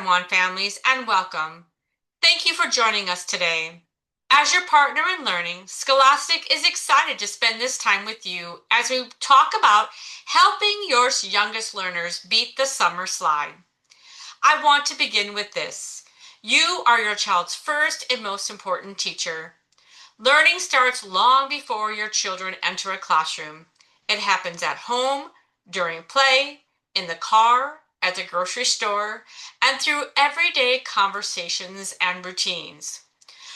Juan families, and welcome. Thank you for joining us today. As your partner in learning, Scholastic is excited to spend this time with you as we talk about helping your youngest learners beat the summer slide. I want to begin with this. You are your child's first and most important teacher. Learning starts long before your children enter a classroom. It happens at home, during play, in the car, at the grocery store, and through everyday conversations and routines.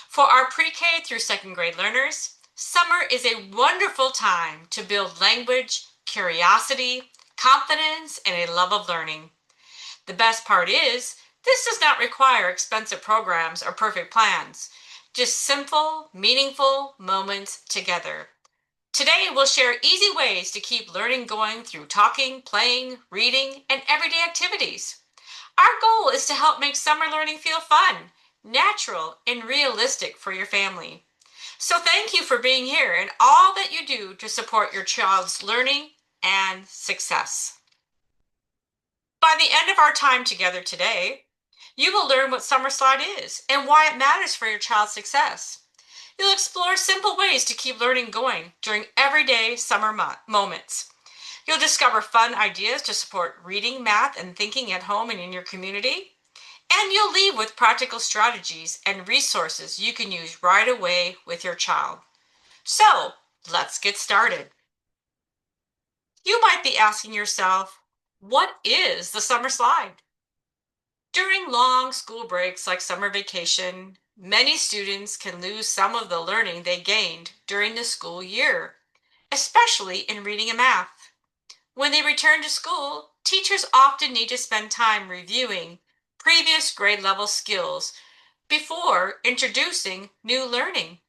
For our pre-K through second grade learners, summer is a wonderful time to build language, curiosity, confidence, and a love of learning. The best part is, this does not require expensive programs or perfect plans, just simple, meaningful moments together. Today, we'll share easy ways to keep learning going through talking, playing, reading, and everyday activities. Our goal is to help make summer learning feel fun, natural, and realistic for your family. So thank you for being here and all that you do to support your child's learning and success. By the end of our time together today, you will learn what summer slide is and why it matters for your child's success. You'll explore simple ways to keep learning going during everyday summer moments. You'll discover fun ideas to support reading, math, and thinking at home and in your community. And you'll leave with practical strategies and resources you can use right away with your child. So, let's get started. You might be asking yourself, what is the summer slide? During long school breaks like summer vacation, many students can lose some of the learning they gained during the school year, especially in reading and math. When they return to school, teachers often need to spend time reviewing previous grade level skills before introducing new learning.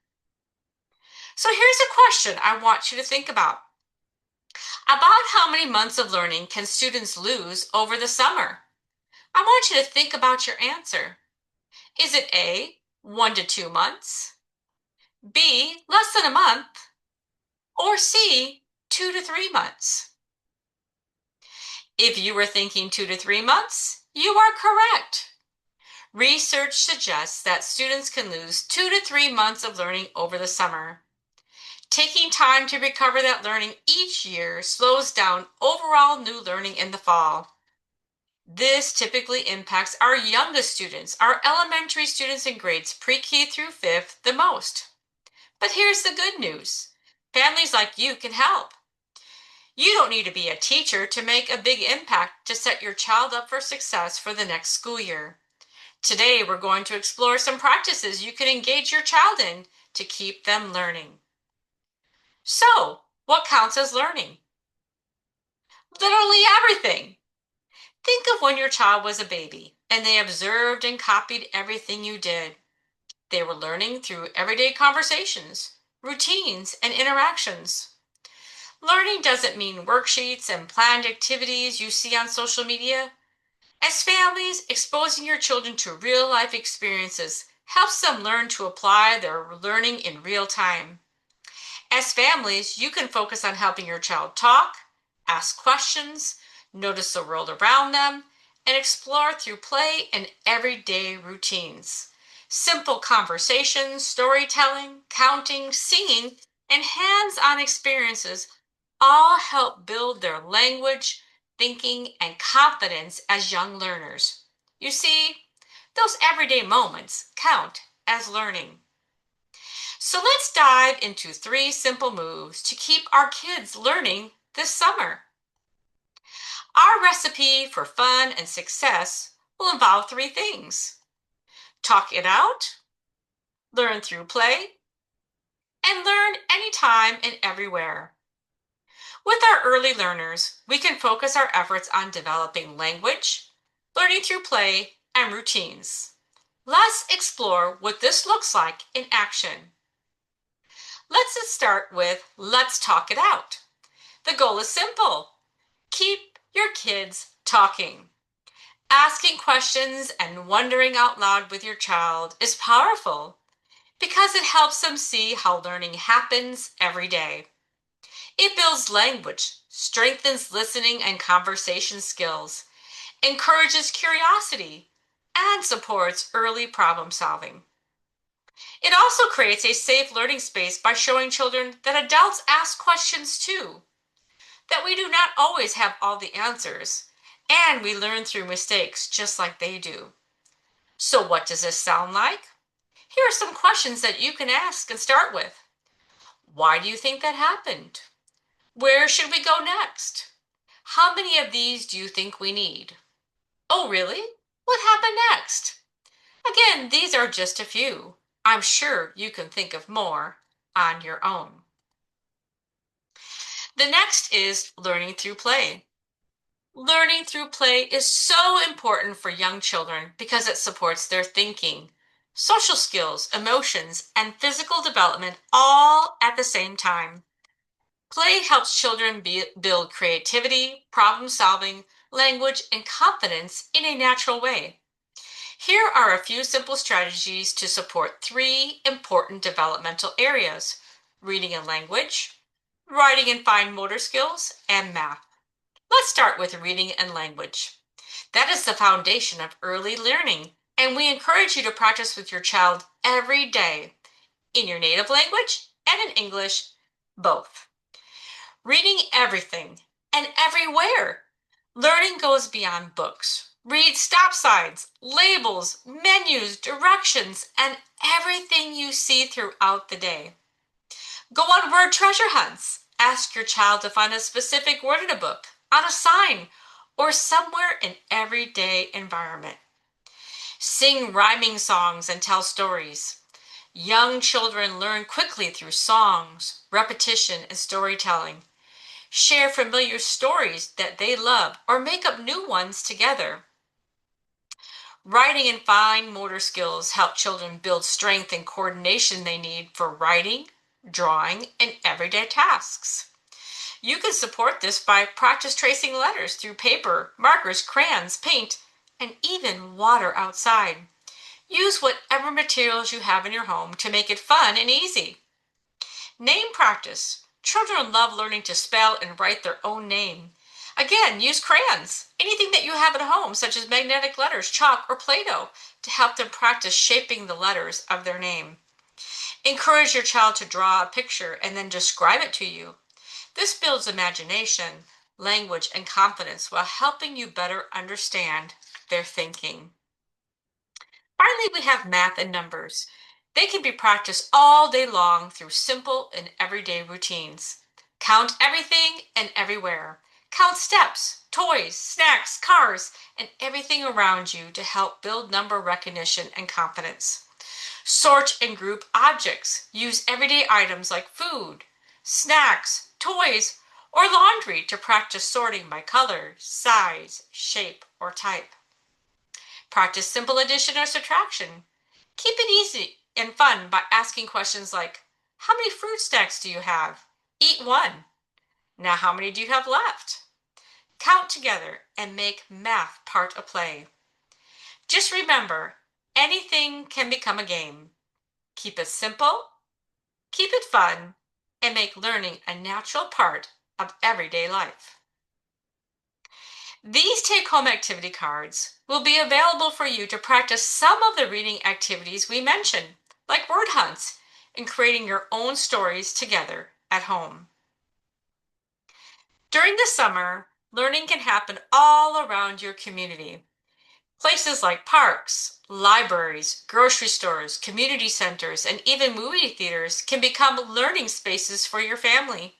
So here's a question I want you to think about. About how many months of learning can students lose over the summer? I want you to think about your answer. Is it A, 1 to 2 months, B, less than a month, or C, 2 to 3 months? If you were thinking 2 to 3 months, you are correct. Research suggests that students can lose 2 to 3 months of learning over the summer. Taking time to recover that learning each year slows down overall new learning in the fall. This typically impacts our youngest students, our elementary students in grades pre-K through 5th, the most. But here's the good news. Families like you can help. You don't need to be a teacher to make a big impact to set your child up for success for the next school year. Today, we're going to explore some practices you can engage your child in to keep them learning. So, what counts as learning? Literally everything. Think of when your child was a baby and they observed and copied everything you did. They were learning through everyday conversations, routines, and interactions. Learning doesn't mean worksheets and planned activities you see on social media. As families, exposing your children to real life experiences helps them learn to apply their learning in real time. As families, you can focus on helping your child talk, ask questions, notice the world around them, and explore through play and everyday routines. Simple conversations, storytelling, counting, singing, and hands-on experiences all help build their language, thinking, and confidence as young learners. You see, those everyday moments count as learning. So let's dive into 3 simple moves to keep our kids learning this summer. Our recipe for fun and success will involve 3 things. Talk it out, learn through play, and learn anytime and everywhere. With our early learners, we can focus our efforts on developing language, learning through play, and routines. Let's explore what this looks like in action. Let's start with let's talk it out. The goal is simple. Keep your kids talking. Asking questions and wondering out loud with your child is powerful because it helps them see how learning happens every day. It builds language, strengthens listening and conversation skills, encourages curiosity, and supports early problem solving. It also creates a safe learning space by showing children that adults ask questions too, that we do not always have all the answers, and we learn through mistakes just like they do. So, what does this sound like? Here are some questions that you can ask and start with. Why do you think that happened? Where should we go next? How many of these do you think we need? Oh, really? What happened next? Again, these are just a few. I'm sure you can think of more on your own. The next is learning through play. Learning through play is so important for young children because it supports their thinking, social skills, emotions, and physical development all at the same time. Play helps children build creativity, problem solving, language, and confidence in a natural way. Here are a few simple strategies to support three important developmental areas: reading and language, writing and fine motor skills, and math. Let's start with reading and language. That is the foundation of early learning, and we encourage you to practice with your child every day in your native language and in English, both. Reading everything and everywhere. Learning goes beyond books. Read stop signs, labels, menus, directions, and everything you see throughout the day. Go on word treasure hunts. Ask your child to find a specific word in a book, on a sign, or somewhere in everyday environment. Sing rhyming songs and tell stories. Young children learn quickly through songs, repetition, and storytelling. Share familiar stories that they love or make up new ones together. Writing and fine motor skills help children build strength and coordination they need for writing, drawing, and everyday tasks. You can support this by practice tracing letters through paper, markers, crayons, paint, and even water outside. Use whatever materials you have in your home to make it fun and easy. Name practice. Children love learning to spell and write their own name. Again, use crayons, anything that you have at home, such as magnetic letters, chalk, or Play-Doh, to help them practice shaping the letters of their name. Encourage your child to draw a picture and then describe it to you. This builds imagination, language, and confidence while helping you better understand their thinking. Finally, we have math and numbers. They can be practiced all day long through simple and everyday routines. Count everything and everywhere. Count steps, toys, snacks, cars, and everything around you to help build number recognition and confidence. Sort and group objects. Use everyday items like food, snacks, toys, or laundry to practice sorting by color, size, shape, or type. Practice simple addition or subtraction. Keep it easy and fun by asking questions like, how many fruit snacks do you have? Eat one. Now, how many do you have left? Count together and make math part of play. Just remember, anything can become a game. Keep it simple, keep it fun, and make learning a natural part of everyday life. These take-home activity cards will be available for you to practice some of the reading activities we mentioned, like word hunts and creating your own stories together at home. During the summer, learning can happen all around your community. Places like parks, libraries, grocery stores, community centers, and even movie theaters can become learning spaces for your family.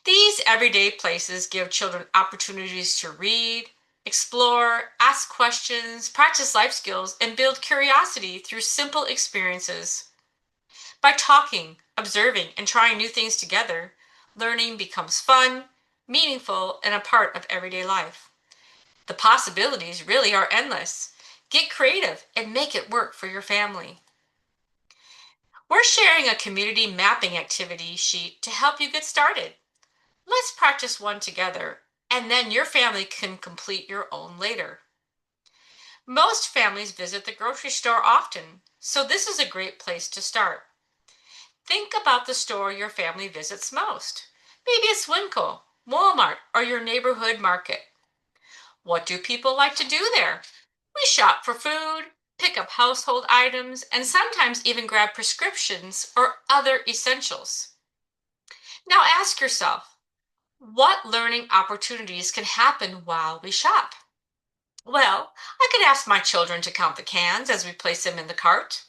These everyday places give children opportunities to read, explore, ask questions, practice life skills, and build curiosity through simple experiences. By talking, observing, and trying new things together, learning becomes fun, meaningful, and a part of everyday life. The possibilities really are endless. Get creative and make it work for your family. We're sharing a community mapping activity sheet to help you get started. Let's practice one together, and then your family can complete your own later. Most families visit the grocery store often, so this is a great place to start. Think about the store your family visits most. Maybe it's Winco, Walmart, or your neighborhood market. What do people like to do there? We We shop for food, pick up household items, and sometimes even grab prescriptions or other essentials. Now ask yourself, what learning opportunities can happen while we shop? Well, I could ask my children to count the cans as we place them in the cart.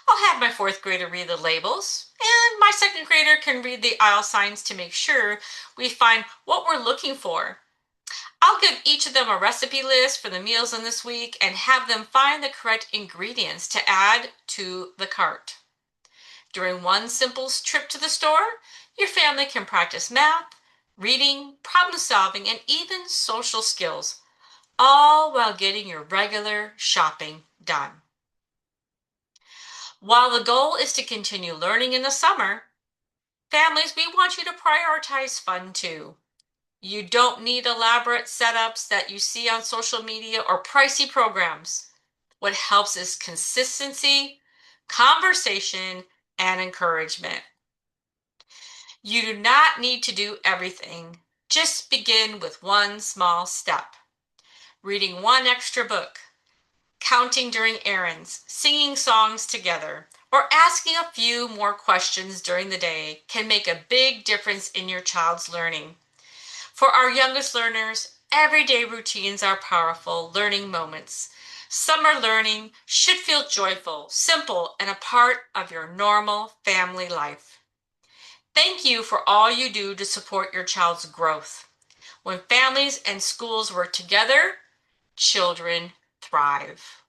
I'll have my fourth grader read the labels, and my second grader can read the aisle signs to make sure we find what we're looking for. I'll give each of them a recipe list for the meals in this week and have them find the correct ingredients to add to the cart. During one simple trip to the store, your family can practice math, reading, problem solving, and even social skills, all while getting your regular shopping done. While the goal is to continue learning in the summer, families, we want you to prioritize fun too. You don't need elaborate setups that you see on social media or pricey programs. What helps is consistency, conversation, and encouragement. You do not need to do everything. Just begin with one small step. Reading one extra book, counting during errands, singing songs together, or asking a few more questions during the day can make a big difference in your child's learning. For our youngest learners, everyday routines are powerful learning moments. Summer learning should feel joyful, simple, and a part of your normal family life. Thank you for all you do to support your child's growth. When families and schools work together, children thrive.